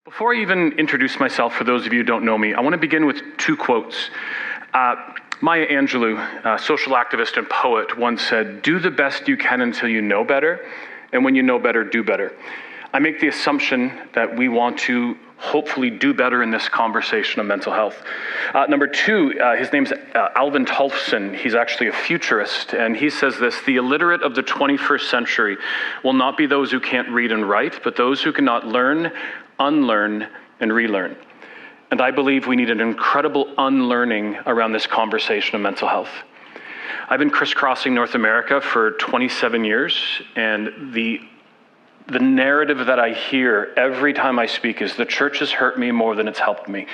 Before I even introduce myself, for those of you who don't know me, I want to begin with two quotes. Maya Angelou, a social activist and poet, once said, "Do the best you can until you know better, and when you know better, do better." I make the assumption that we want to hopefully do better in this conversation of mental health. Number two, his name's Alvin Tollefson. He's actually a futurist, and he says this: "The illiterate of the 21st century will not be those who can't read and write, but those who cannot learn, unlearn, and relearn." And I believe we need an incredible unlearning around this conversation of mental health. I've been crisscrossing North America for 27 years, and the narrative that I hear every time I speak is the church has hurt me more than it's helped me.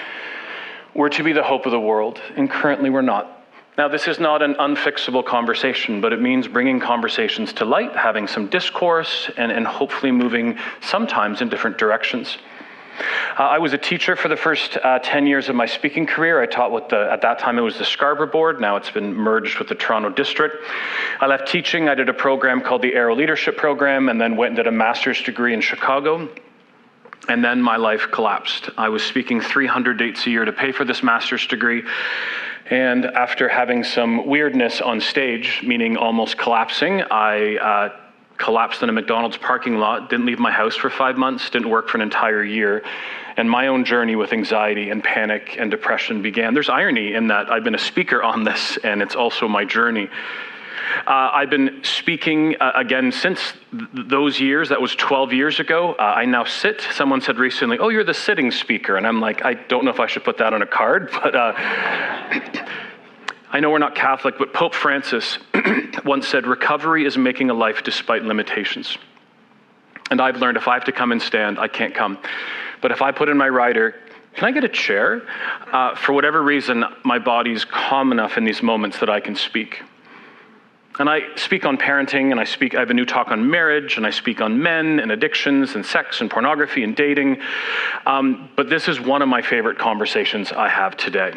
We're to be the hope of the world, and currently we're not. Now, this is not an unfixable conversation, but it means bringing conversations to light, having some discourse, and hopefully moving sometimes in different directions. I was a teacher for the first 10 years of my speaking career. I taught with at that time it was the Scarborough Board. Now it's been merged with the Toronto District. I left teaching. I did a program called the Aero Leadership Program, and then went and did a master's degree in Chicago. And then my life collapsed. I was speaking 300 dates a year to pay for this master's degree. And after having some weirdness on stage, meaning almost collapsing, I collapsed in a McDonald's parking lot, didn't leave my house for 5 months, didn't work for an entire year, and my own journey with anxiety and panic and depression began. There's irony in that I've been a speaker on this, and it's also my journey. I've been speaking again since those years. That was 12 years ago. I now sit. Someone said recently, "Oh, you're the sitting speaker," and I'm like, I don't know if I should put that on a card, but I know we're not Catholic, but Pope Francis once said, "Recovery is making a life despite limitations." And I've learned if I have to come and stand, I can't come. But if I put in my rider, "Can I get a chair?" For whatever reason, my body's calm enough in these moments that I can speak. And I speak on parenting, and I have a new talk on marriage, and I speak on men and addictions and sex and pornography and dating. But this is one of my favorite conversations I have today.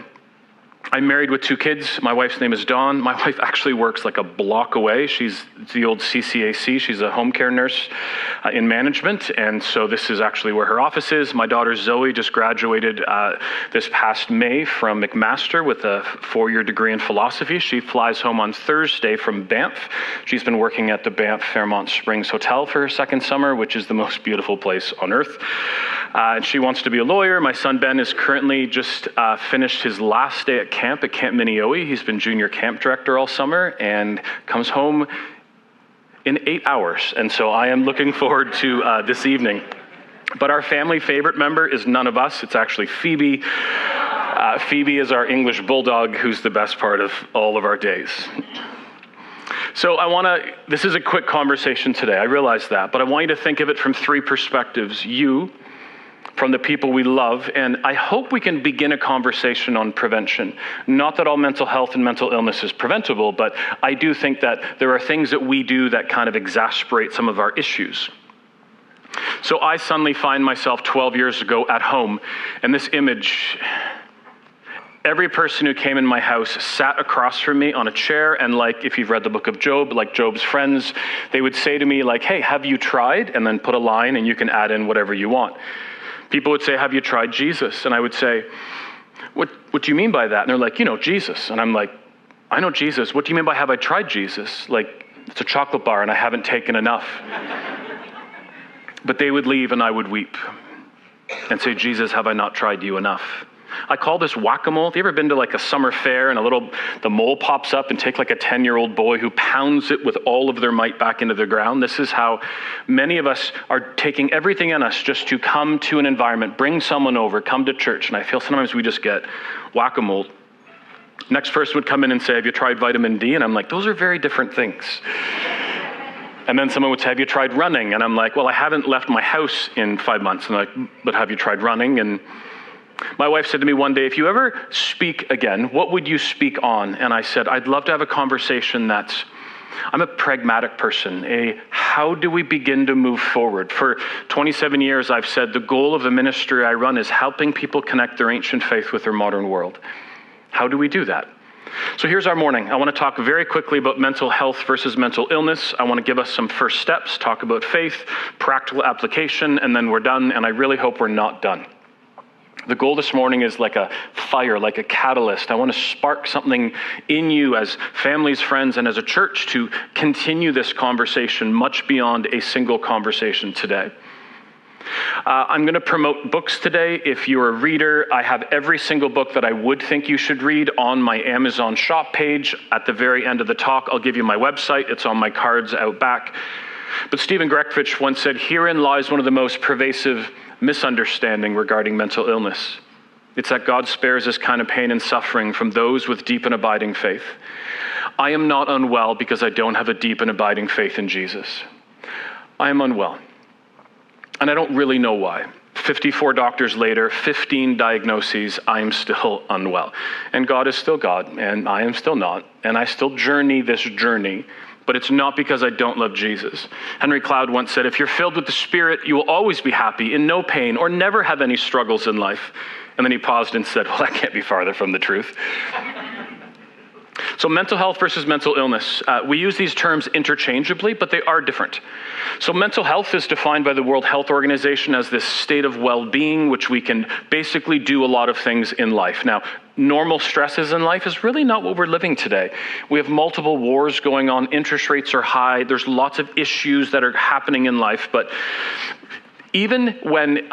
I'm married with 2 kids. My wife's name is Dawn. My wife actually works like a block away. She's the old CCAC. She's a home care nurse in management. And so this is actually where her office is. My daughter Zoe just graduated this past May from McMaster with a 4-year degree in philosophy. She flies home on Thursday from Banff. She's been working at the Banff Fairmont Springs Hotel for her second summer, which is the most beautiful place on earth. And she wants to be a lawyer. My son Ben is currently just finished his last day at camp at Camp Minneowi. He's been junior camp director all summer and comes home in 8 hours. And so I am looking forward to this evening. But our family favorite member is none of us. It's actually Phoebe. Phoebe is our English bulldog, who's the best part of all of our days. So this is a quick conversation today. I realize that, but I want you to think of it from 3 perspectives. You, from the people we love, and I hope we can begin a conversation on prevention. Not that all mental health and mental illness is preventable, but I do think that there are things that we do that kind of exacerbate some of our issues. So I suddenly find myself 12 years ago at home, and this image, every person who came in my house sat across from me on a chair, and like, if you've read the book of Job, like Job's friends, they would say to me like, "Hey, have you tried?" And then put a line, and you can add in whatever you want. People would say, "Have you tried Jesus?" And I would say, what do you mean by that? And they're like, "You know, Jesus." And I'm like, "I know Jesus. What do you mean by have I tried Jesus?" Like, it's a chocolate bar and I haven't taken enough. But they would leave and I would weep and say, "Jesus, have I not tried you enough?" I call this whack-a-mole. Have you ever been to like a summer fair and the mole pops up and take like a 10-year-old boy who pounds it with all of their might back into the ground? This is how many of us are taking everything in us just to come to an environment, bring someone over, come to church. And I feel sometimes we just get whack-a-mole. Next person would come in and say, "Have you tried vitamin D?" And I'm like, those are very different things. And then someone would say, "Have you tried running?" And I'm like, "Well, I haven't left my house in 5 months." And they're like, "But have you tried running?" And my wife said to me one day, "If you ever speak again, what would you speak on?" And I said, "I'd love to have a conversation I'm a pragmatic person. How do we begin to move forward?" For 27 years, I've said the goal of the ministry I run is helping people connect their ancient faith with their modern world. How do we do that? So here's our morning. I want to talk very quickly about mental health versus mental illness. I want to give us some first steps, talk about faith, practical application, and then we're done, and I really hope we're not done. The goal this morning is like a fire, like a catalyst. I want to spark something in you as families, friends, and as a church to continue this conversation much beyond a single conversation today. I'm going to promote books today. If you're a reader, I have every single book that I would think you should read on my Amazon shop page. At the very end of the talk, I'll give you my website. It's on my cards out back. But Stephen Grekvich once said, "Herein lies one of the most pervasive misunderstanding regarding mental illness. It's that God spares this kind of pain and suffering from those with deep and abiding faith. I am not unwell because I don't have a deep and abiding faith in Jesus. I am unwell, and I don't really know why. 54 doctors later, 15 diagnoses, I am still unwell. And God is still God, and I am still not, and I still journey this journey. But it's not because I don't love Jesus." Henry Cloud once said, "If you're filled with the Spirit, you will always be happy, in no pain, or never have any struggles in life." And then he paused and said, "Well, that can't be farther from the truth." So mental health versus mental illness. We use these terms interchangeably, but they are different. So mental health is defined by the World Health Organization as this state of well-being, which we can basically do a lot of things in life. Now, normal stresses in life is really not what we're living today. We have multiple wars going on, interest rates are high, there's lots of issues that are happening in life, but even when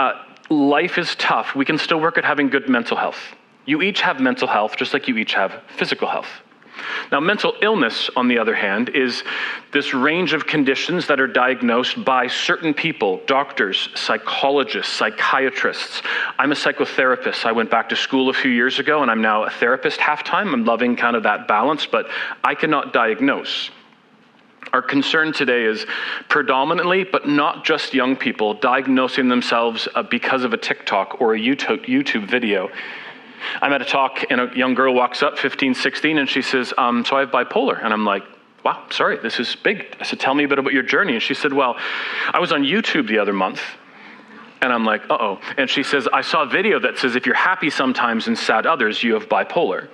life is tough, we can still work at having good mental health. You each have mental health, just like you each have physical health. Now, mental illness, on the other hand, is this range of conditions that are diagnosed by certain people, doctors, psychologists, psychiatrists. I'm a psychotherapist. I went back to school a few years ago, and I'm now a therapist half-time. I'm loving kind of that balance, but I cannot diagnose. Our concern today is predominantly, but not just young people, diagnosing themselves because of a TikTok or a YouTube video. I'm at a talk and a young girl walks up, 15, 16, and she says, so I have bipolar. And I'm like, wow, sorry, this is big. I said, tell me a bit about your journey. And she said, well, I was on YouTube the other month. And I'm like, uh-oh. And she says, I saw a video that says if you're happy sometimes and sad others, you have bipolar.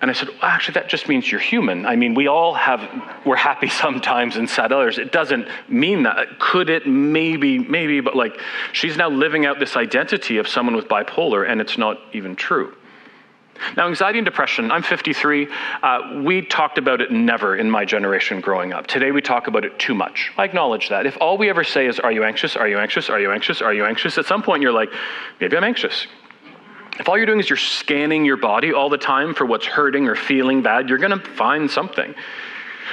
And I said, well, actually, that just means you're human. I mean, we're happy sometimes and sad others. It doesn't mean that. Could it? Maybe, but like, she's now living out this identity of someone with bipolar, and it's not even true. Now, anxiety and depression, I'm 53. We talked about it never in my generation growing up. Today, we talk about it too much. I acknowledge that. If all we ever say is, are you anxious? Are you anxious? Are you anxious? Are you anxious? At some point, you're like, maybe I'm anxious. If all you're doing is you're scanning your body all the time for what's hurting or feeling bad, you're going to find something.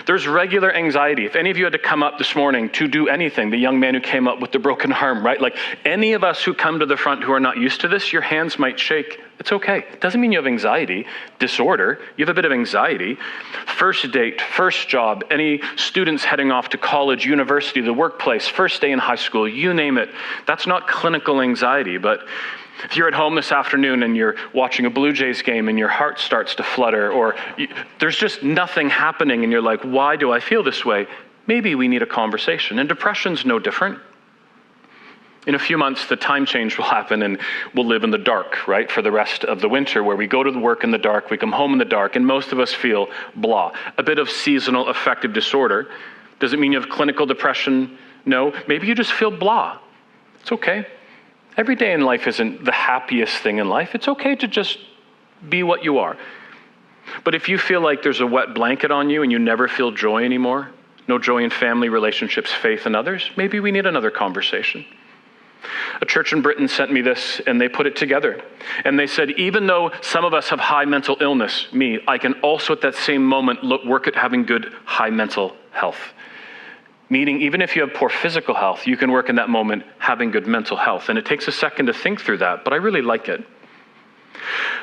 There's regular anxiety. If any of you had to come up this morning to do anything, the young man who came up with the broken arm, right? Like any of us who come to the front who are not used to this, your hands might shake. It's okay. It doesn't mean you have anxiety disorder. You have a bit of anxiety. First date, first job, any students heading off to college, university, the workplace, first day in high school, you name it. That's not clinical anxiety, but if you're at home this afternoon and you're watching a Blue Jays game and your heart starts to flutter, or there's just nothing happening and you're like, why do I feel this way? Maybe we need a conversation. And depression's no different. In a few months, the time change will happen and we'll live in the dark, right, for the rest of the winter, where we go to work in the dark, we come home in the dark, and most of us feel blah. A bit of seasonal affective disorder. Does it mean you have clinical depression? No. Maybe you just feel blah. It's okay. Every day in life isn't the happiest thing in life. It's okay to just be what you are. But if you feel like there's a wet blanket on you and you never feel joy anymore, no joy in family, relationships, faith, and others, maybe we need another conversation. A church in Britain sent me this, and they put it together. And they said, even though some of us have high mental illness, me, I can also at that same moment work at having good high mental health. Meaning, even if you have poor physical health, you can work in that moment having good mental health. And it takes a second to think through that, but I really like it.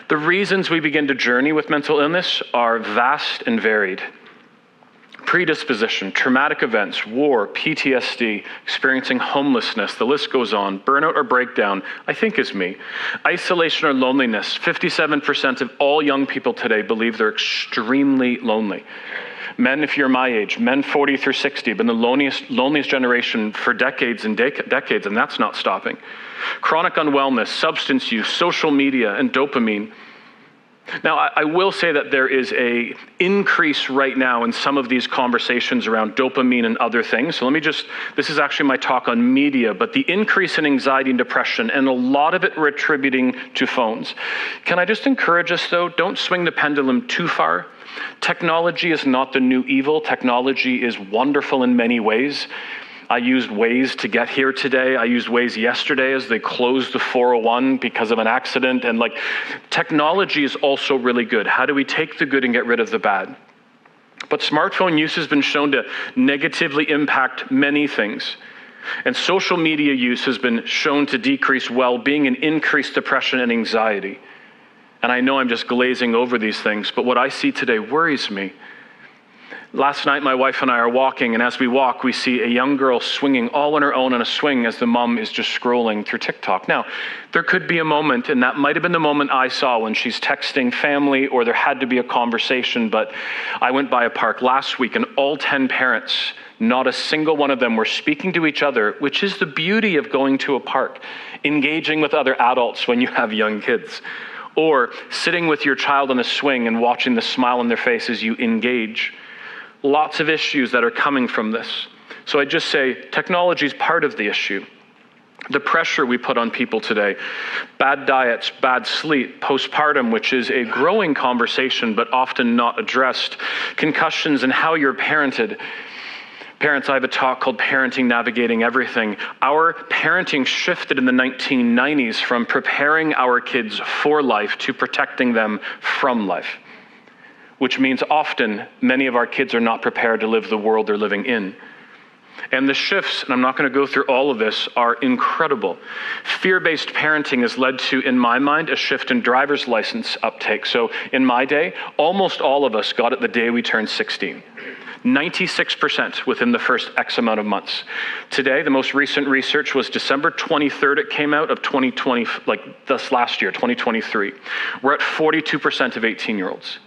The reasons we begin to journey with mental illness are vast and varied. Predisposition, traumatic events, war, PTSD, experiencing homelessness, the list goes on. Burnout or breakdown, I think is me. Isolation or loneliness, 57% of all young people today believe they're extremely lonely. Men, if you're my age, men 40 through 60, have been the loneliest generation for decades and decades, and that's not stopping. Chronic unwellness, substance use, social media, and dopamine. Now, I will say that there is a increase right now in some of these conversations around dopamine and other things. So this is actually my talk on media, but the increase in anxiety and depression, and a lot of it we're attributing to phones. Can I just encourage us, though, don't swing the pendulum too far. Technology is not the new evil. Technology is wonderful in many ways. I used Waze to get here today. I used Waze yesterday as they closed the 401 because of an accident. And technology is also really good. How do we take the good and get rid of the bad? But smartphone use has been shown to negatively impact many things. And social media use has been shown to decrease well-being and increase depression and anxiety. And I know I'm just glazing over these things, but what I see today worries me. Last night, my wife and I are walking, and as we walk, we see a young girl swinging all on her own on a swing as the mom is just scrolling through TikTok. Now, there could be a moment, and that might have been the moment I saw when she's texting family, or there had to be a conversation, but I went by a park last week, and all 10 parents, not a single one of them were speaking to each other, which is the beauty of going to a park, engaging with other adults when you have young kids, or sitting with your child on a swing and watching the smile on their face as you engage. Lots of issues that are coming from this. So I just say technology is part of the issue. The pressure we put on people today, bad diets, bad sleep, postpartum, which is a growing conversation but often not addressed, concussions and how you're parented. Parents, I have a talk called Parenting Navigating Everything. Our parenting shifted in the 1990s from preparing our kids for life to protecting them from life, which means often many of our kids are not prepared to live the world they're living in. And the shifts, and I'm not going to go through all of this, are incredible. Fear-based parenting has led to, in my mind, a shift in driver's license uptake. So in my day, almost all of us got it the day we turned 16. 96% within the first X amount of months. Today, the most recent research was December 23rd, it came out, of 2020, this last year, 2023. We're at 42% of 18-year-olds.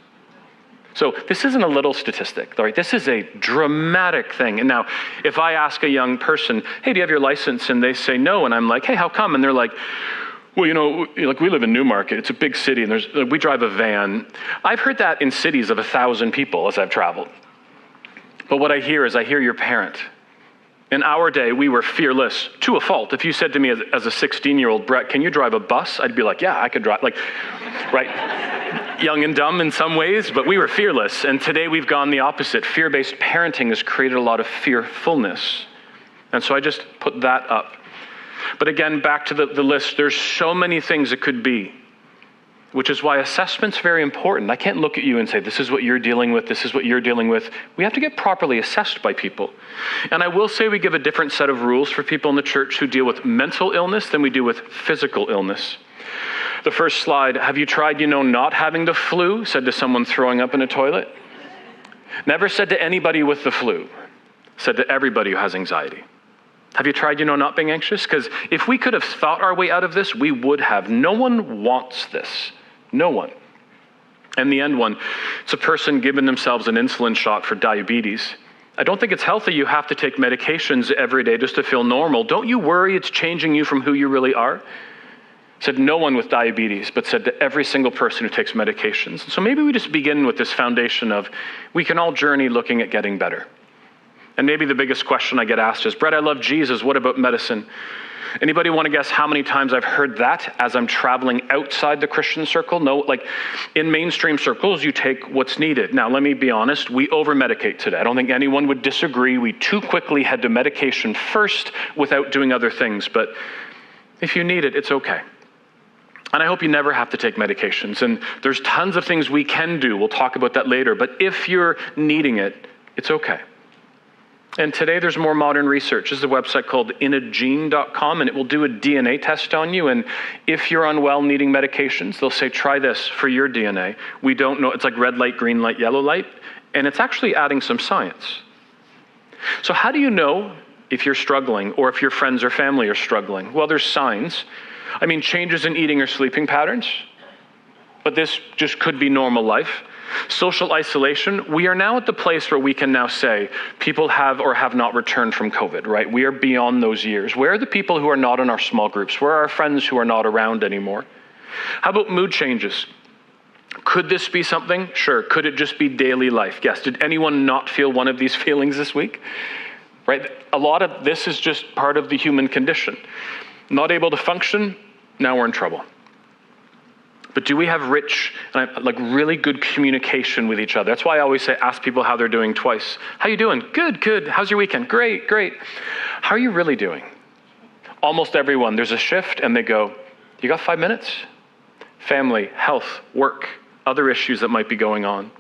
So this isn't a little statistic, right? This is a dramatic thing. And now, if I ask a young person, hey, do you have your license? And they say no, and I'm like, hey, how come? And they're like, well, we live in Newmarket. It's a big city, and we drive a van. I've heard that in cities of 1,000 people as I've traveled. But what I hear your parent. In our day, we were fearless to a fault. If you said to me as a 16-year-old, Brett, can you drive a bus? I'd be like, yeah, I could drive, right? Young and dumb in some ways, but we were fearless. And today we've gone the opposite. Fear-based parenting has created a lot of fearfulness. And so I just put that up. But again, back to the list, there's so many things it could be, which is why assessment's very important. I can't look at you and say, this is what you're dealing with, this is what you're dealing with. We have to get properly assessed by people. And I will say we give a different set of rules for people in the church who deal with mental illness than we do with physical illness. The first slide, have you tried, not having the flu? Said to someone throwing up in a toilet. Never said to anybody with the flu. Said to everybody who has anxiety. Have you tried, not being anxious? Because if we could have thought our way out of this, we would have. No one wants this. No one. And the end one, it's a person giving themselves an insulin shot for diabetes. I don't think it's healthy. You have to take medications every day just to feel normal. Don't you worry it's changing you from who you really are? Said no one with diabetes, but said to every single person who takes medications. And so maybe we just begin with this foundation of we can all journey looking at getting better. And maybe the biggest question I get asked is, Brett, I love Jesus. What about medicine? Anybody want to guess how many times I've heard that as I'm traveling outside the Christian circle? No, in mainstream circles, you take what's needed. Now, let me be honest, we over-medicate today. I don't think anyone would disagree. We too quickly head to medication first without doing other things. But if you need it, it's okay. And I hope you never have to take medications. And there's tons of things we can do. We'll talk about that later. But if you're needing it, it's okay. And today there's more modern research. There's a website called inagene.com, and it will do a DNA test on you. And if you're unwell needing medications, they'll say, try this for your DNA. We don't know. It's like red light, green light, yellow light. And it's actually adding some science. So how do you know if you're struggling or if your friends or family are struggling? Well, there's signs. Changes in eating or sleeping patterns. But this just could be normal life. Social isolation, we are now at the place where we can now say people have or have not returned from COVID, right? We are beyond those years. Where are the people who are not in our small groups? Where are our friends who are not around anymore? How about mood changes? Could this be something? Sure. Could it just be daily life? Yes. Did anyone not feel one of these feelings this week? Right? A lot of this is just part of the human condition. Not able to function, now we're in trouble. But do we have rich, really good communication with each other? That's why I always say, ask people how they're doing twice. How you doing? Good, good. How's your weekend? Great, great. How are you really doing? Almost everyone, there's a shift and they go, you got 5 minutes? Family, health, work, other issues that might be going on.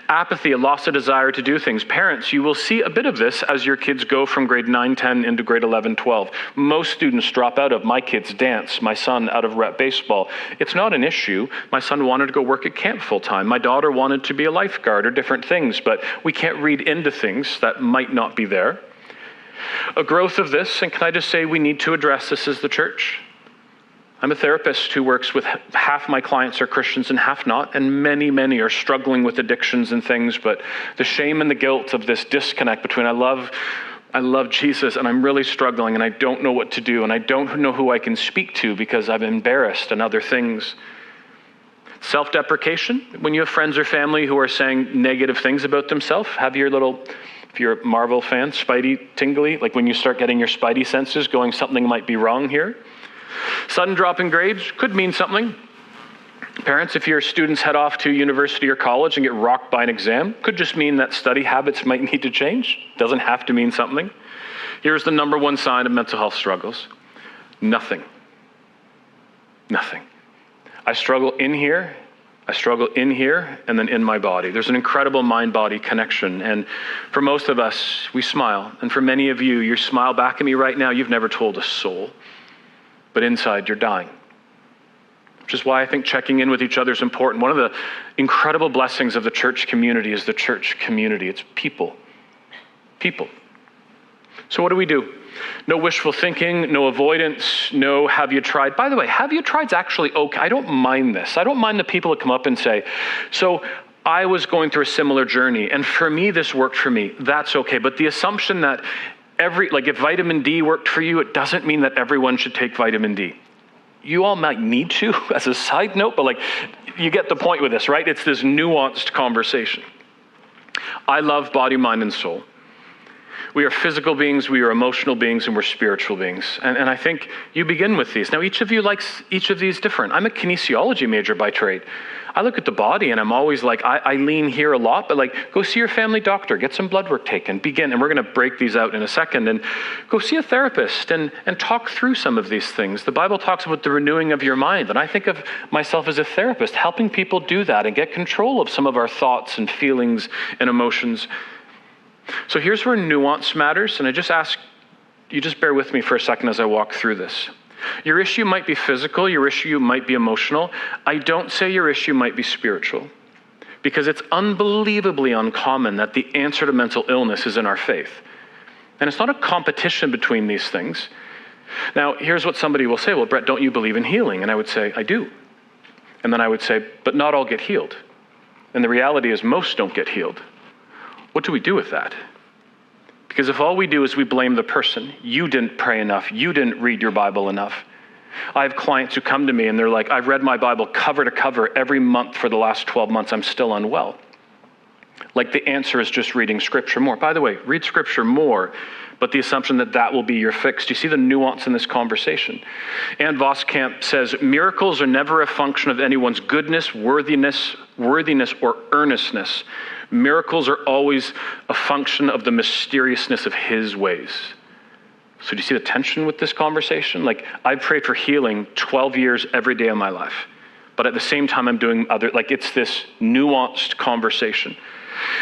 Apathy, a loss of desire to do things. Parents, you will see a bit of this as your kids go from grade 9, 10 into grade 11, 12. Most students drop out of my kids' dance, my son out of rep baseball. It's not an issue. My son wanted to go work at camp full time. My daughter wanted to be a lifeguard or different things, but we can't read into things that might not be there. A growth of this, and can I just say we need to address this as the church. I'm a therapist who works with half my clients are Christians and half not, and many, many are struggling with addictions and things, but the shame and the guilt of this disconnect between I love Jesus and I'm really struggling and I don't know what to do and I don't know who I can speak to because I'm embarrassed and other things. Self-deprecation, when you have friends or family who are saying negative things about themselves, have your little, if you're a Marvel fan, Spidey tingly, like when you start getting your Spidey senses going, something might be wrong here. Sudden drop in grades could mean something. Parents, if your students head off to university or college and get rocked by an exam, could just mean that study habits might need to change. Doesn't have to mean something. Here's the number one sign of mental health struggles. Nothing. Nothing. I struggle in here, and then in my body. There's an incredible mind-body connection. And for most of us, we smile. And for many of you, you smile back at me right now, you've never told a soul. But inside, you're dying. Which is why I think checking in with each other is important. One of the incredible blessings of the church community is the church community. It's people. People. So what do we do? No wishful thinking, no avoidance, no have you tried. By the way, have you tried's actually okay. I don't mind this. I don't mind the people that come up and say, so I was going through a similar journey, and for me, this worked for me. That's okay. But the assumption that if vitamin D worked for you, it doesn't mean that everyone should take vitamin D. You all might need to as a side note, but you get the point with this, right? It's this nuanced conversation. I love body, mind, and soul. We are physical beings, we are emotional beings, and we're spiritual beings. And I think you begin with these. Now, each of you likes each of these different. I'm a kinesiology major by trade. I look at the body and I'm always I lean here a lot, but go see your family doctor, get some blood work taken, begin. And we're going to break these out in a second and go see a therapist and talk through some of these things. The Bible talks about the renewing of your mind. And I think of myself as a therapist, helping people do that and get control of some of our thoughts and feelings and emotions. So here's where nuance matters. And I just ask you just bear with me for a second as I walk through this. Your issue might be physical, your issue might be emotional. I don't say your issue might be spiritual, because it's unbelievably uncommon that the answer to mental illness is in our faith. And it's not a competition between these things. Now, here's what somebody will say, well, Brett, don't you believe in healing? And I would say, I do. And then I would say, but not all get healed. And the reality is most don't get healed. What do we do with that? Because if all we do is we blame the person, you didn't pray enough, you didn't read your Bible enough. I have clients who come to me and they're like, I've read my Bible cover to cover every month for the last 12 months, I'm still unwell. The answer is just reading Scripture more. By the way, read Scripture more, but the assumption that will be your fix. Do you see the nuance in this conversation? Ann Voskamp says, miracles are never a function of anyone's goodness, worthiness, or earnestness. Miracles are always a function of the mysteriousness of his ways. So do you see the tension with this conversation? I prayed for healing 12 years every day of my life. But at the same time, I'm doing it's this nuanced conversation.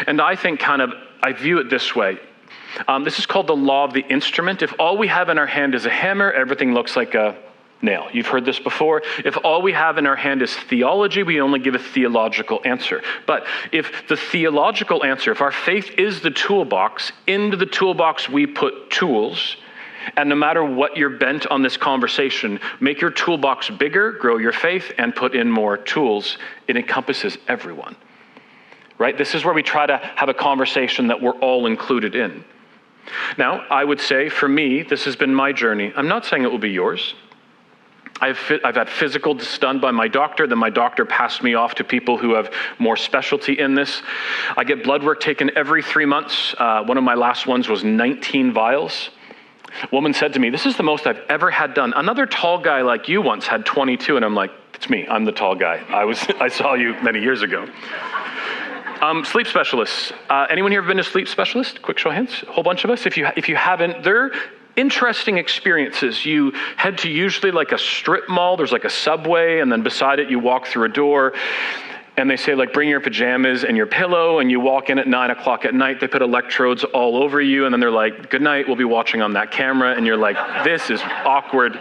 And I think I view it this way. This is called the law of the instrument. If all we have in our hand is a hammer, everything looks like a nail. You've heard this before. If all we have in our hand is theology, we only give a theological answer. But if the theological answer, if our faith is the toolbox, into the toolbox we put tools, and no matter what you're bent on this conversation, make your toolbox bigger, grow your faith, and put in more tools. It encompasses everyone. Right? This is where we try to have a conversation that we're all included in. Now, I would say, for me, this has been my journey. I'm not saying it will be yours. I've had physicals done by my doctor. Then my doctor passed me off to people who have more specialty in this. I get blood work taken every 3 months. One of my last ones was 19 vials. A woman said to me, "This is the most I've ever had done. Another tall guy like you once had 22. And I'm like, "It's me. I'm the tall guy. I saw you many years ago." Sleep specialists. Anyone here ever been to a sleep specialist? Quick show of hands. A whole bunch of us. If you haven't, they're interesting experiences. You head to usually like a strip mall. There's like a Subway, and then beside it you walk through a door, and they say like, bring your pajamas and your pillow, and you walk in at 9 o'clock at night. They put electrodes all over you, and then they're like, "Good night, we'll be watching on that camera," and you're like, this is awkward.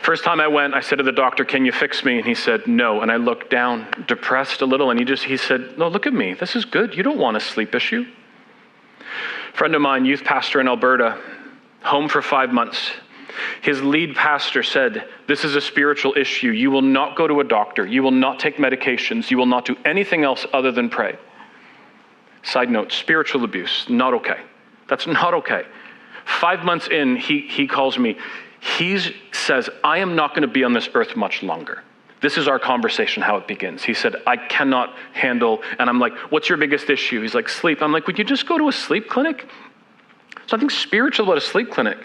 First time I went, I said to the doctor, "Can you fix me?" And he said, "No." And I looked down, depressed a little, and he said, "No, look at me. This is good. You don't want a sleep issue." Friend of mine, youth pastor in Alberta, home for 5 months. His lead pastor said, "This is a spiritual issue. You will not go to a doctor. You will not take medications. You will not do anything else other than pray." Side note, spiritual abuse, not okay. That's not okay. 5 months in, he calls me. He says, "I am not going to be on this earth much longer." This is our conversation, how it begins. He said, "I cannot handle," and I'm like, "What's your biggest issue?" He's like, "Sleep." I'm like, "Would you just go to a sleep clinic?" There's nothing spiritual about a sleep clinic.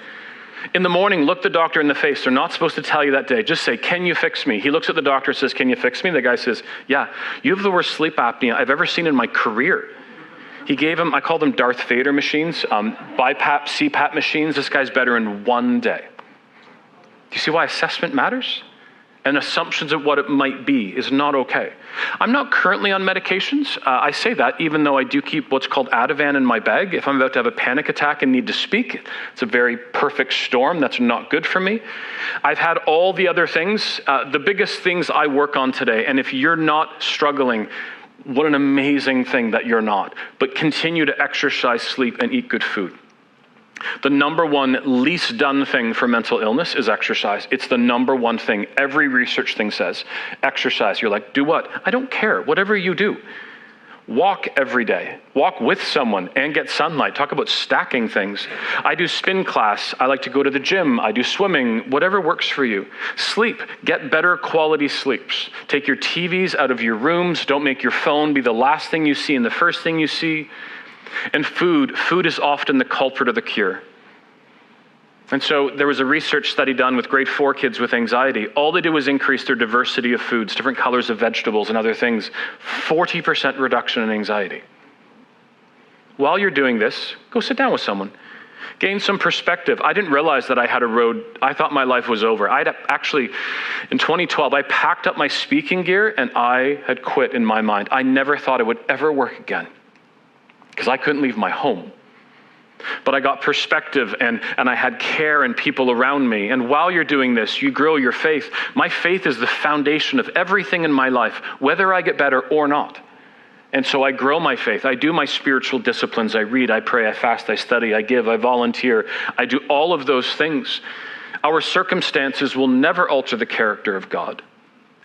In the morning, look the doctor in the face. They're not supposed to tell you that day. Just say, "Can you fix me?" He looks at the doctor and says, "Can you fix me?" The guy says, "Yeah, you have the worst sleep apnea I've ever seen in my career." He gave him, I call them Darth Vader machines, BiPAP, CPAP machines. This guy's better in 1 day. Do you see why assessment matters? And assumptions of what it might be is not okay. I'm not currently on medications. I say that even though I do keep what's called Ativan in my bag. If I'm about to have a panic attack and need to speak, it's a very perfect storm. That's not good for me. I've had all the other things. The biggest things I work on today, and if you're not struggling, what an amazing thing that you're not. But continue to exercise, sleep, and eat good food. The number one least done thing for mental illness is exercise. It's the number one thing. Every research thing says exercise. You're like, do what? I don't care. Whatever you do. Walk every day. Walk with someone and get sunlight. Talk about stacking things. I do spin class. I like to go to the gym. I do swimming. Whatever works for you. Sleep. Get better quality sleeps. Take your TVs out of your rooms. Don't make your phone be the last thing you see and the first thing you see. And food is often the culprit of the cure. And so there was a research study done with grade 4 kids with anxiety. All they did was increase their diversity of foods, different colors of vegetables and other things. 40% reduction in anxiety. While you're doing this, go sit down with someone. Gain some perspective. I didn't realize that I had a road. I thought my life was over. In 2012, I packed up my speaking gear and I had quit in my mind. I never thought it would ever work again, because I couldn't leave my home. But I got perspective and I had care and people around me. And while you're doing this, you grow your faith. My faith is the foundation of everything in my life, whether I get better or not. And so I grow my faith. I do my spiritual disciplines. I read, I pray, I fast, I study, I give, I volunteer. I do all of those things. Our circumstances will never alter the character of God.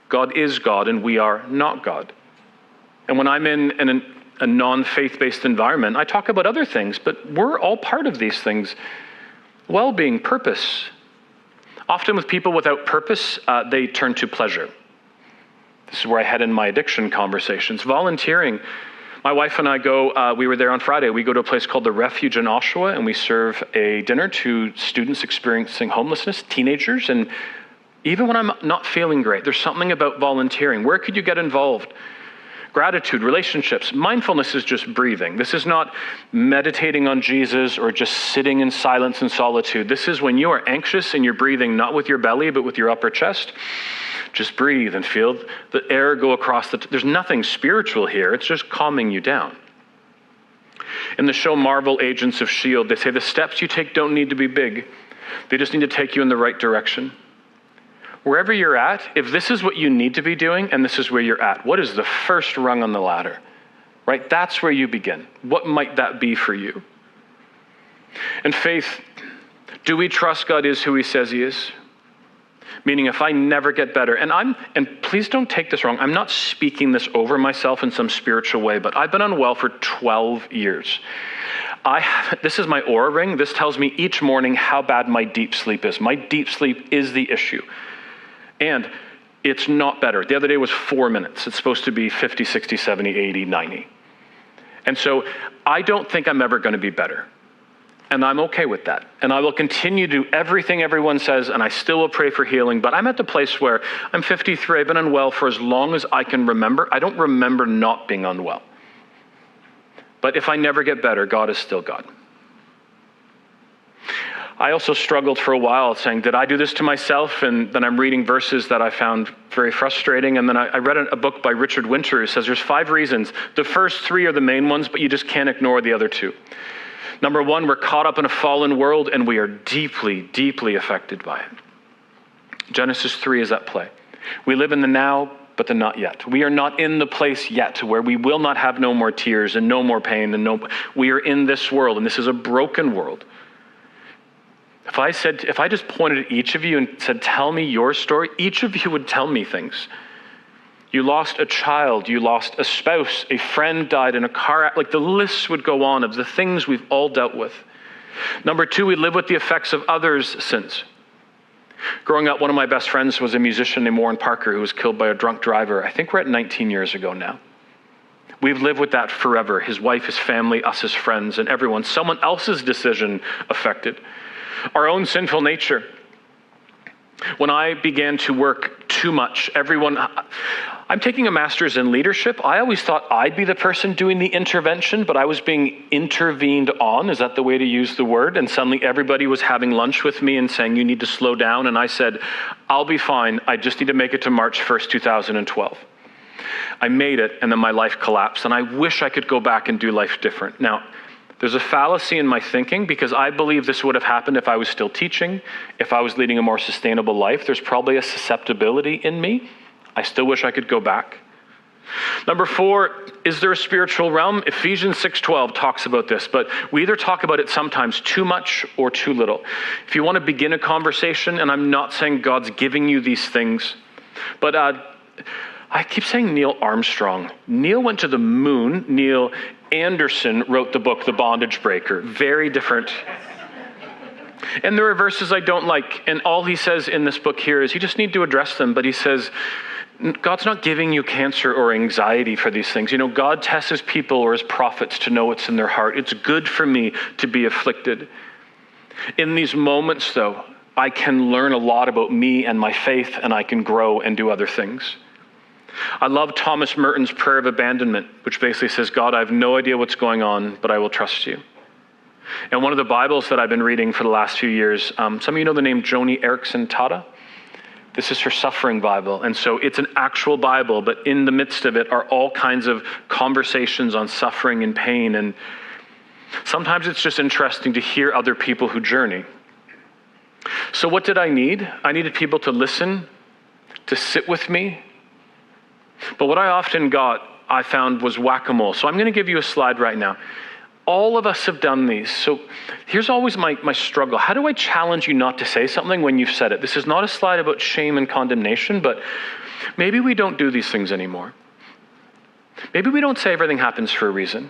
God is God and we are not God. And when I'm in a non-faith-based environment, I talk about other things, but we're all part of these things. Well-being, purpose. Often with people without purpose, they turn to pleasure. This is where I head in my addiction conversations. Volunteering. My wife and I go, we were there on Friday, we go to a place called the Refuge in Oshawa, and we serve a dinner to students experiencing homelessness, teenagers, and even when I'm not feeling great, there's something about volunteering. Where could you get involved? Gratitude, relationships. Mindfulness is just breathing. This is not meditating on Jesus or just sitting in silence and solitude. This is when you are anxious and you're breathing not with your belly, but with your upper chest. Just breathe and feel the air go across there's nothing spiritual here. It's just calming you down. In the show Marvel Agents of S.H.I.E.L.D., they say the steps you take don't need to be big. They just need to take you in the right direction. Wherever you're at, if this is what you need to be doing and this is where you're at, what is the first rung on the ladder? Right? That's where you begin. What might that be for you? And faith, do we trust God is who he says he is? Meaning if I never get better, and please don't take this wrong, I'm not speaking this over myself in some spiritual way, but I've been unwell for 12 years. This is my Oura ring. This tells me each morning how bad my deep sleep is. My deep sleep is the issue. And it's not better. The other day was 4 minutes. It's supposed to be 50, 60, 70, 80, 90. And so I don't think I'm ever going to be better. And I'm okay with that. And I will continue to do everything everyone says, and I still will pray for healing. But I'm at the place where I'm 53. I've been unwell for as long as I can remember. I don't remember not being unwell. But if I never get better, God is still God. I also struggled for a while saying, did I do this to myself? And then I'm reading verses that I found very frustrating. And then I read a book by Richard Winter who says there's 5 reasons. The first 3 are the main ones, but you just can't ignore the other 2. Number 1, we're caught up in a fallen world and we are deeply, deeply affected by it. Genesis 3 is at play. We live in the now, but the not yet. We are not in the place yet where we will not have no more tears and no more pain. We are in this world, and this is a broken world. If I just pointed at each of you and said, tell me your story, each of you would tell me things. You lost a child, you lost a spouse, a friend died in a car accident. Like the list would go on of the things we've all dealt with. Number 2, we live with the effects of others' sins. Growing up, one of my best friends was a musician named Warren Parker who was killed by a drunk driver. I think we're at 19 years ago now. We've lived with that forever. His wife, his family, us as friends, and everyone. Someone else's decision affected. Our own sinful nature. When I began to work too much, I'm taking a master's in leadership. I always thought I'd be the person doing the intervention, but I was being intervened on. Is that the way to use the word? And suddenly everybody was having lunch with me and saying, you need to slow down. And I said, I'll be fine. I just need to make it to March 1st, 2012. I made it, and then my life collapsed. And I wish I could go back and do life different. Now, there's a fallacy in my thinking because I believe this would have happened if I was still teaching, if I was leading a more sustainable life. There's probably a susceptibility in me. I still wish I could go back. Number 4, is there a spiritual realm? Ephesians 6:12 talks about this, but we either talk about it sometimes too much or too little. If you want to begin a conversation, and I'm not saying God's giving you these things, but I keep saying Neil Armstrong. Neil went to the moon. Neil Anderson wrote the book, The Bondage Breaker. Very different. And there are verses I don't like. And all he says in this book here is you just need to address them. But he says, God's not giving you cancer or anxiety for these things. You know, God tests his people or his prophets to know what's in their heart. It's good for me to be afflicted. In these moments, though, I can learn a lot about me and my faith, and I can grow and do other things. I love Thomas Merton's prayer of abandonment, which basically says, God, I have no idea what's going on, but I will trust you. And one of the Bibles that I've been reading for the last few years, some of you know the name Joni Eareckson Tada? This is her suffering Bible. And so it's an actual Bible, but in the midst of it are all kinds of conversations on suffering and pain. And sometimes it's just interesting to hear other people who journey. So what did I need? I needed people to listen, to sit with me. But what I often got, I found, was whack-a-mole. So I'm going to give you a slide right now. All of us have done these. So here's always my struggle. How do I challenge you not to say something when you've said it? This is not a slide about shame and condemnation, but maybe we don't do these things anymore. Maybe we don't say everything happens for a reason.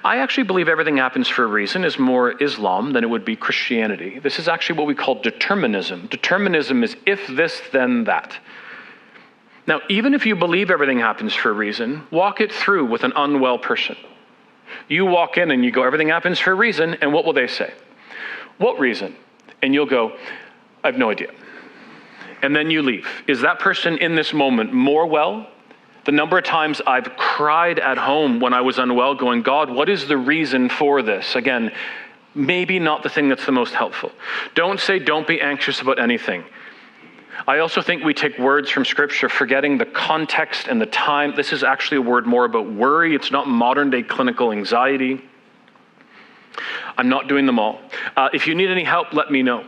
I actually believe everything happens for a reason is more Islam than it would be Christianity. This is actually what we call determinism. Determinism is if this, then that. Now, even if you believe everything happens for a reason, walk it through with an unwell person. You walk in and you go, everything happens for a reason, and what will they say? What reason? And you'll go, I have no idea. And then you leave. Is that person in this moment more well? The number of times I've cried at home when I was unwell going, God, what is the reason for this? Again, maybe not the thing that's the most helpful. Don't say, don't be anxious about anything. I also think we take words from Scripture, forgetting the context and the time. This is actually a word more about worry. It's not modern-day clinical anxiety. I'm not doing them all. If you need any help, let me know.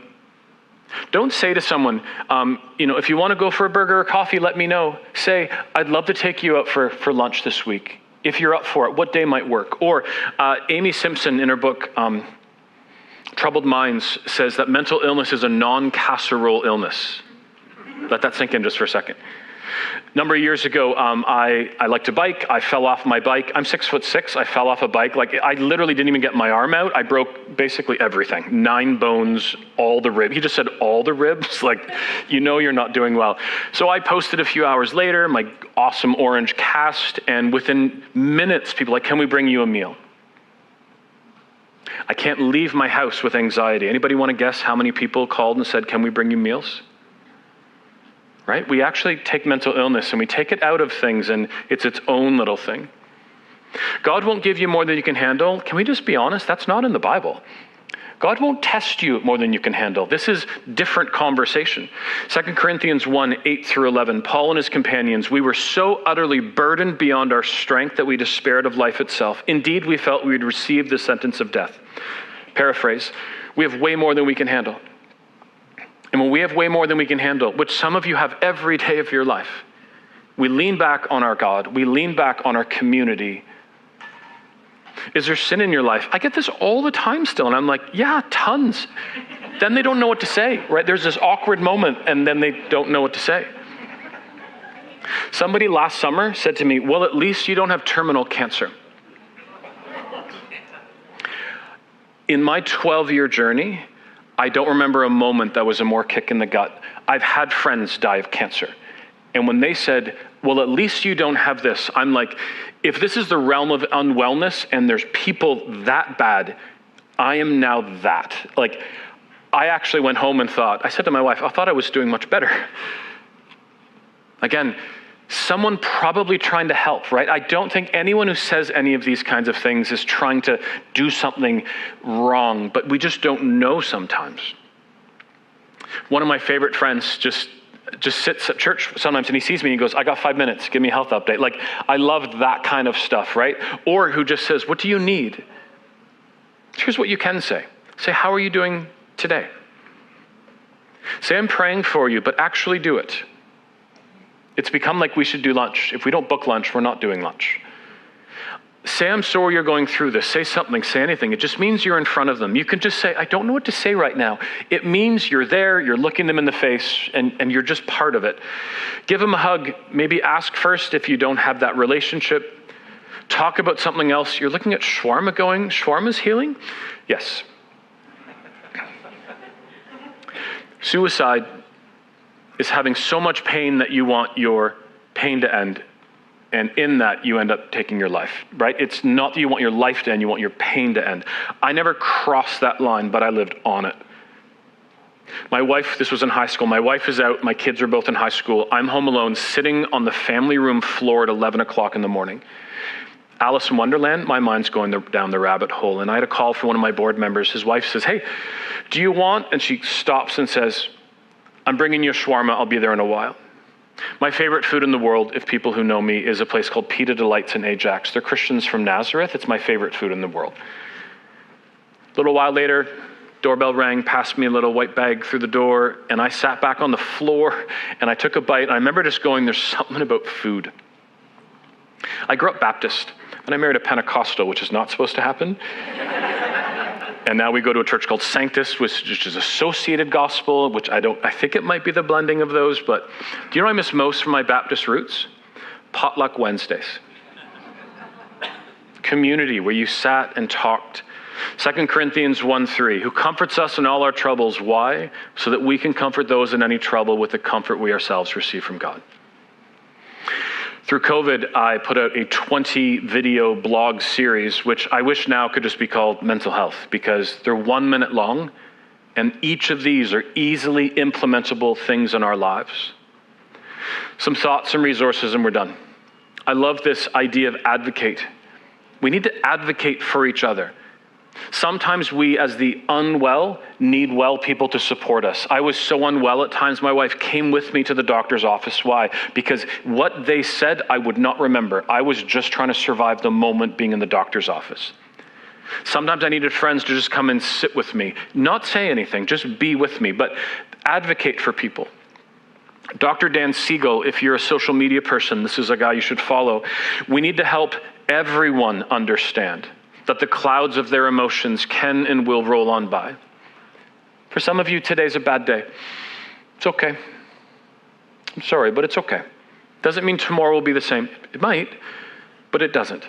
Don't say to someone, if you want to go for a burger or coffee, let me know. Say, I'd love to take you out for lunch this week. If you're up for it, what day might work? Or Amy Simpson in her book, Troubled Minds, says that mental illness is a non-casserole illness. Let that sink in just for a second. A number of years ago, I like to bike. I fell off my bike. I'm 6'6". I fell off a bike. Like, I literally didn't even get my arm out. I broke basically everything. 9 bones, all the ribs. He just said all the ribs. Like, you know you're not doing well. So I posted a few hours later, my awesome orange cast, and within minutes, people were like, can we bring you a meal? I can't leave my house with anxiety. Anybody want to guess how many people called and said, can we bring you meals? Right? We actually take mental illness and we take it out of things, and it's its own little thing. God won't give you more than you can handle. Can we just be honest? That's not in the Bible. God won't test you more than you can handle. This is different conversation. 2 Corinthians 1, 8 through 11, Paul and his companions, we were so utterly burdened beyond our strength that we despaired of life itself. Indeed, we felt we would receive the sentence of death. Paraphrase, we have way more than we can handle. And when we have way more than we can handle, which some of you have every day of your life, we lean back on our God. We lean back on our community. Is there sin in your life? I get this all the time still. And I'm like, yeah, tons. Then they don't know what to say, right? There's this awkward moment and then they don't know what to say. Somebody last summer said to me, well, at least you don't have terminal cancer. In my 12-year journey, I don't remember a moment that was a more kick in the gut. I've had friends die of cancer. And when they said, well, at least you don't have this, I'm like, if this is the realm of unwellness and there's people that bad, I am now that. Like, I actually went home and I said to my wife, I thought I was doing much better. Again, someone probably trying to help, right? I don't think anyone who says any of these kinds of things is trying to do something wrong, but we just don't know sometimes. One of my favorite friends just sits at church sometimes and he sees me and he goes, I got 5 minutes, give me a health update. Like, I love that kind of stuff, right? Or who just says, what do you need? Here's what you can say. Say, how are you doing today? Say, I'm praying for you, but actually do it. It's become like we should do lunch. If we don't book lunch, we're not doing lunch. Say, I'm sorry you're going through this. Say something, say anything. It just means you're in front of them. You can just say, I don't know what to say right now. It means you're there, you're looking them in the face, and you're just part of it. Give them a hug. Maybe ask first if you don't have that relationship. Talk about something else. You're looking at shawarma going, shawarma's healing? Yes. Suicide is having so much pain that you want your pain to end. And in that, you end up taking your life, right? It's not that you want your life to end, you want your pain to end. I never crossed that line, but I lived on it. My wife, this was in high school, my wife is out, my kids are both in high school. I'm home alone, sitting on the family room floor at 11 o'clock in the morning. Alice in Wonderland, my mind's going down the rabbit hole. And I had a call from one of my board members. His wife says, hey, do you want? And she stops and says, I'm bringing you a shawarma, I'll be there in a while. My favorite food in the world, if people who know me, is a place called Pita Delights in Ajax. They're Christians from Nazareth. It's my favorite food in the world. A little while later, doorbell rang, passed me a little white bag through the door, and I sat back on the floor, and I took a bite, and I remember just going, there's something about food. I grew up Baptist, and I married a Pentecostal, which is not supposed to happen. And now we go to a church called Sanctus, which is associated gospel, which I think it might be the blending of those, but do you know what I miss most from my Baptist roots? Potluck Wednesdays. Community where you sat and talked. 2 Corinthians 1:3, who comforts us in all our troubles. Why? So that we can comfort those in any trouble with the comfort we ourselves receive from God. Through COVID, I put out a 20-video blog series, which I wish now could just be called Mental Health, because they're 1 minute long, and each of these are easily implementable things in our lives. Some thoughts, some resources, and we're done. I love this idea of advocate. We need to advocate for each other. Sometimes we, as the unwell, need well people to support us. I was so unwell at times, my wife came with me to the doctor's office. Why? Because what they said, I would not remember. I was just trying to survive the moment being in the doctor's office. Sometimes I needed friends to just come and sit with me. Not say anything, just be with me, but advocate for people. Dr. Dan Siegel, if you're a social media person, this is a guy you should follow. We need to help everyone understand that the clouds of their emotions can and will roll on by. For some of you, today's a bad day. It's okay. I'm sorry, but it's okay. Doesn't mean tomorrow will be the same. It might, but it doesn't.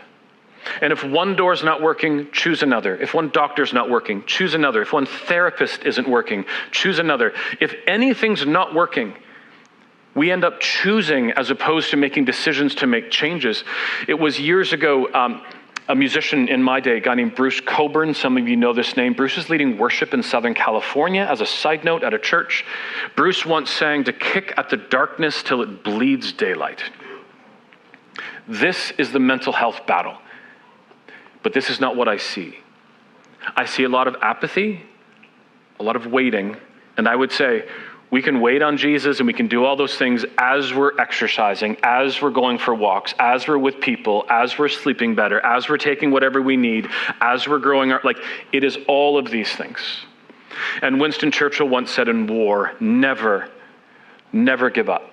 And if one door's not working, choose another. If one doctor's not working, choose another. If one therapist isn't working, choose another. If anything's not working, we end up choosing as opposed to making decisions to make changes. It was years ago, a musician in my day, a guy named Bruce Coburn. Some of you know this name. Bruce is leading worship in Southern California as a side note at a church. Bruce once sang, "To kick at the darkness till it bleeds daylight." This is the mental health battle. But this is not what I see. I see a lot of apathy, a lot of waiting, and I would say we can wait on Jesus and we can do all those things as we're exercising, as we're going for walks, as we're with people, as we're sleeping better, as we're taking whatever we need, as we're growing our, it is all of these things. And Winston Churchill once said in war, never, never give up.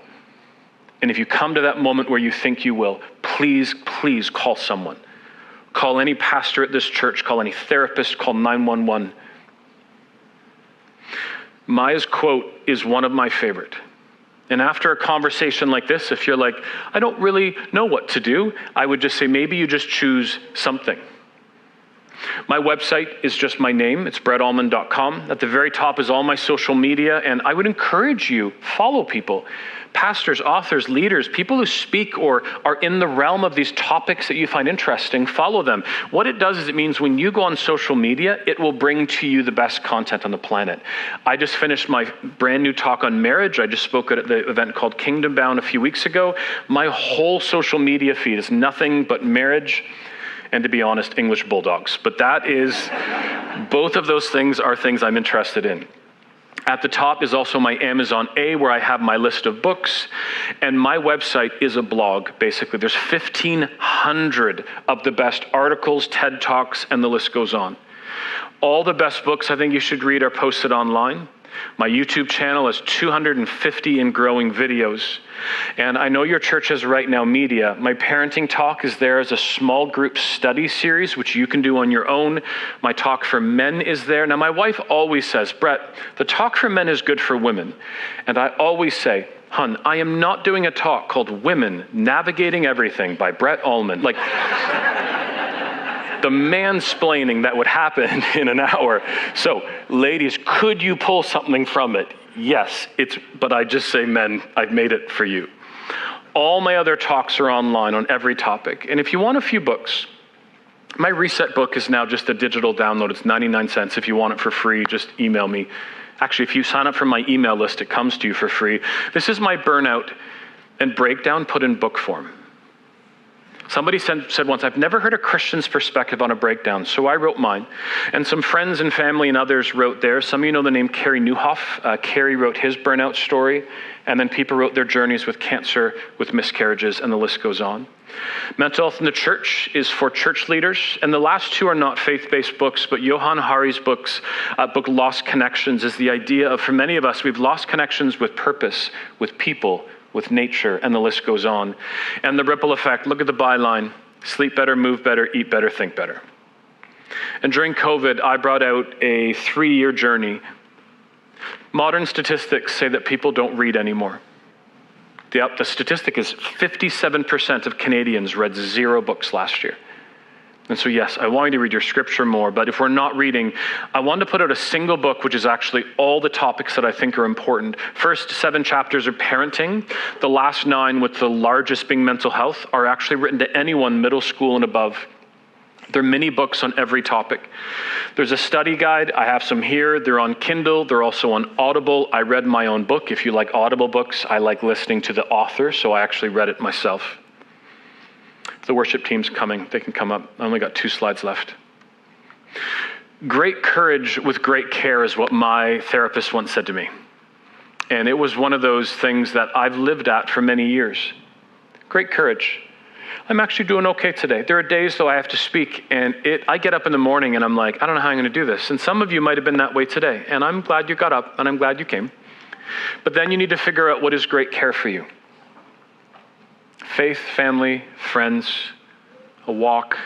And if you come to that moment where you think you will, please, please call someone. Call any pastor at this church, call any therapist, call 911. Maya's quote is one of my favorite. And after a conversation like this, if you're like, I don't really know what to do, I would just say, maybe you just choose something. My website is just my name. It's brettallman.com. At the very top is all my social media, and I would encourage you, follow people, pastors, authors, leaders, people who speak or are in the realm of these topics that you find interesting, follow them. What it does is it means when you go on social media, it will bring to you the best content on the planet. I just finished my brand new talk on marriage. I just spoke at the event called Kingdom Bound a few weeks ago. My whole social media feed is nothing but marriage and, to be honest, English bulldogs. But that is, both of those things are things I'm interested in. At the top is also my Amazon A, where I have my list of books, and my website is a blog, basically. There's 1,500 of the best articles, TED Talks, and the list goes on. All the best books I think you should read are posted online. My YouTube channel has 250 and growing videos. And I know your church has Right Now Media. My parenting talk is there as a small group study series, which you can do on your own. My talk for men is there. Now, my wife always says, Brett, the talk for men is good for women. And I always say, hon, I am not doing a talk called Women Navigating Everything by Brett Ullman. The mansplaining that would happen in an hour. So, ladies, could you pull something from it? Yes, but I just say, men, I've made it for you. All my other talks are online on every topic. And if you want a few books, my Reset book is now just a digital download. It's 99 cents. If you want it for free, just email me. Actually, if you sign up for my email list, it comes to you for free. This is my burnout and breakdown put in book form. Somebody said once, I've never heard a Christian's perspective on a breakdown, so I wrote mine. And some friends and family and others wrote theirs. Some of you know the name Carey Nieuwhof. Carey wrote his burnout story, and then people wrote their journeys with cancer, with miscarriages, and the list goes on. Mental Health in the Church is for church leaders, and the last two are not faith-based books, but Johann Hari's book Lost Connections is the idea of, for many of us, we've lost connections with purpose, with people, with nature, and the list goes on. And the ripple effect, look at the byline, sleep better, move better, eat better, think better. And during COVID, I brought out a 3-year journey. Modern statistics say that people don't read anymore. The statistic is 57% of Canadians read 0 books last year. And so yes, I want you to read your scripture more, but if we're not reading, I want to put out a single book, which is actually all the topics that I think are important. First 7 chapters are parenting. The last 9, with the largest being mental health, are actually written to anyone middle school and above. They're mini books on every topic. There's a study guide. I have some here. They're on Kindle. They're also on Audible. I read my own book. If you like Audible books, I like listening to the author, so I actually read it myself. The worship team's coming. They can come up. I only got 2 slides left. Great courage with great care is what my therapist once said to me. And it was one of those things that I've lived at for many years. Great courage. I'm actually doing okay today. There are days, though, I have to speak, and I get up in the morning and I'm like, I don't know how I'm going to do this. And some of you might have been that way today. And I'm glad you got up, and I'm glad you came. But then you need to figure out what is great care for you. Faith, family, friends, a walk,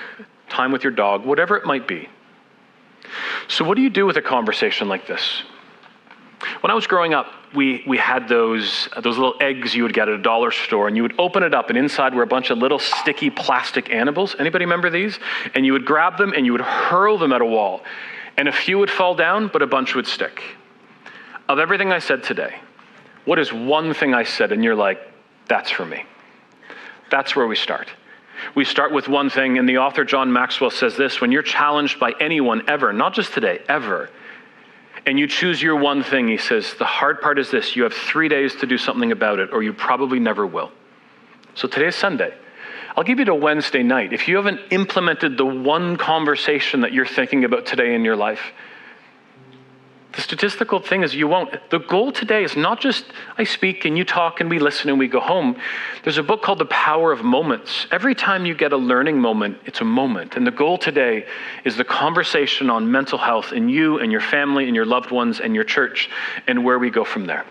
time with your dog, whatever it might be. So what do you do with a conversation like this? When I was growing up, we had those little eggs you would get at a dollar store, and you would open it up, and inside were a bunch of little sticky plastic animals. Anybody remember these? And you would grab them and you would hurl them at a wall. And a few would fall down, but a bunch would stick. Of everything I said today, what is one thing I said and you're like, that's for me? That's where we start. We start with one thing, and the author John Maxwell says this: when you're challenged by anyone ever, not just today, ever, and you choose your one thing, he says, the hard part is this: you have 3 days to do something about it, or you probably never will. So today's Sunday. I'll give you to Wednesday night. If you haven't implemented the one conversation that you're thinking about today in your life, the statistical thing is you won't. The goal today is not just I speak and you talk and we listen and we go home. There's a book called The Power of Moments. Every time you get a learning moment, it's a moment. And the goal today is the conversation on mental health in you and your family and your loved ones and your church, and where we go from there.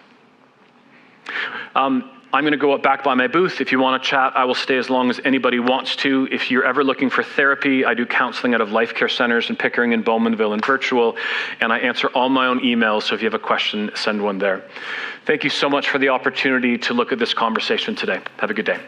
I'm going to go back by my booth. If you want to chat, I will stay as long as anybody wants to. If you're ever looking for therapy, I do counseling out of Life Care Centers in Pickering and Bowmanville and virtual, and I answer all my own emails, so if you have a question, send one there. Thank you so much for the opportunity to look at this conversation today. Have a good day.